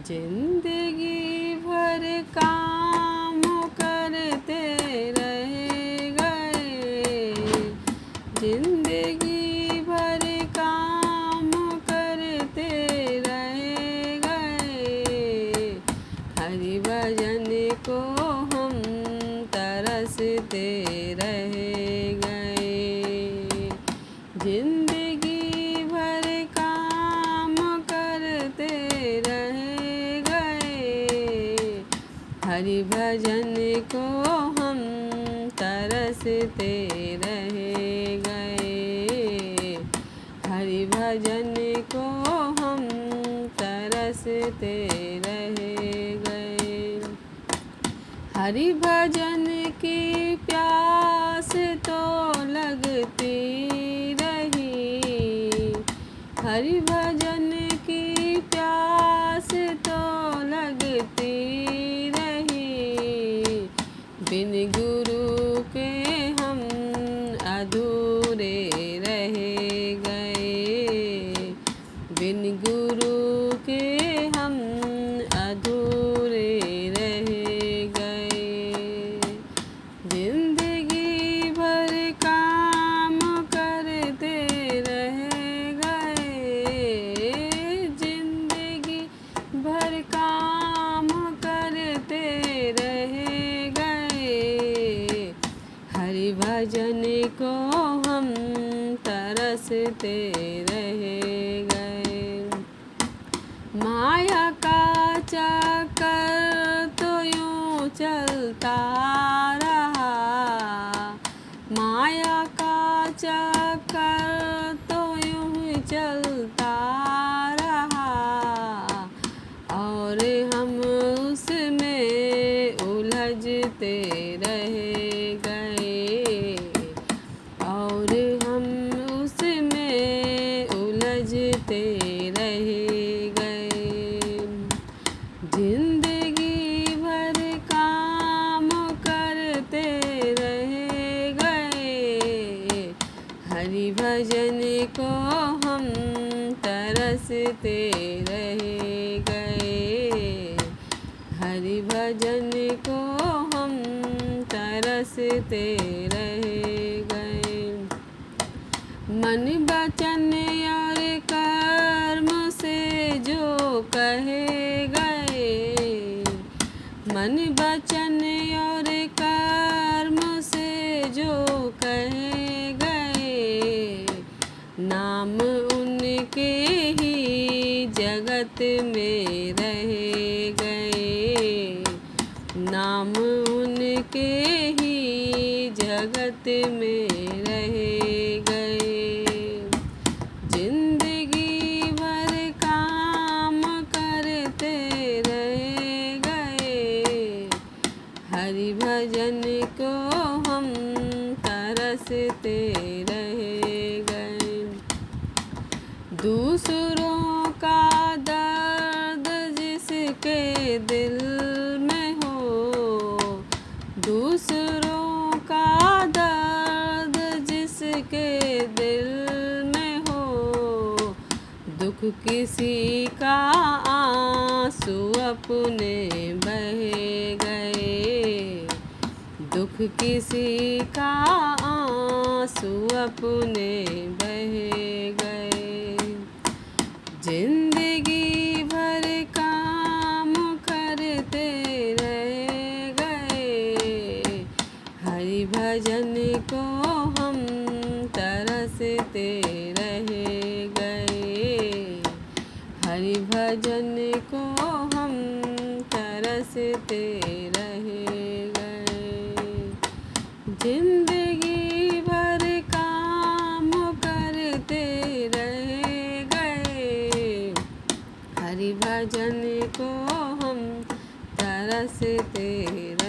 जिंदगी भर काम करते रह गए, जिंदगी भर काम करते रह गए। हरि भजन को हम तरसते रह गए, जिंदगी भर काम करते रह गए। हरि भजन को हम तरसते रह गए, हरि भजन को हम तरसते रह गए। हरि भजन की प्यास तो लगती रही, हरि भजन की प्यास तो लगती रही। बिन गुरु के हम अधूरे रह गए, बिन गुरु के हम अधूरे रह गए। जिंदगी भर काम करते रह गए, जिंदगी भर काम करते रह गए। हरि भजन को हम तरसते रह गए। माया का चक्कर तो यूं चलता रहा, माया का चक्कर तो यूं ही चलता रहा। और हम उसमें उलझते रह गए, और हम उसमें उलझते रह गए। जिंदगी भर काम करते रह गए, हरि भजन को हम तरसते रह गए, हरि भजन को हम तरसते रह गए। मन वचन और कर्म से जो कहे गए, मन वचन और कर्म से जो कहे गए। नाम उनके ही जगत में रह गए, नाम उनके ही जगत में रह गए। जिंदगी भर काम करते रह गए, हरि भजन को हम तरसते रह गए। दूसरों का दर्द जिसके दिल में हो, दूसरों का दर्द जिसके दिल में हो। दुख किसी का आंसू अपने बह गए, दुख किसी का आंसू अपने बह गए। जिंदगी भर काम करते रह गए, हरि भजन को हम तरसते रह गए, हरि भजन को हम तरसते रह गए। जिंदगी भर काम करते रह गए, हरि भजन को हम तरसते रह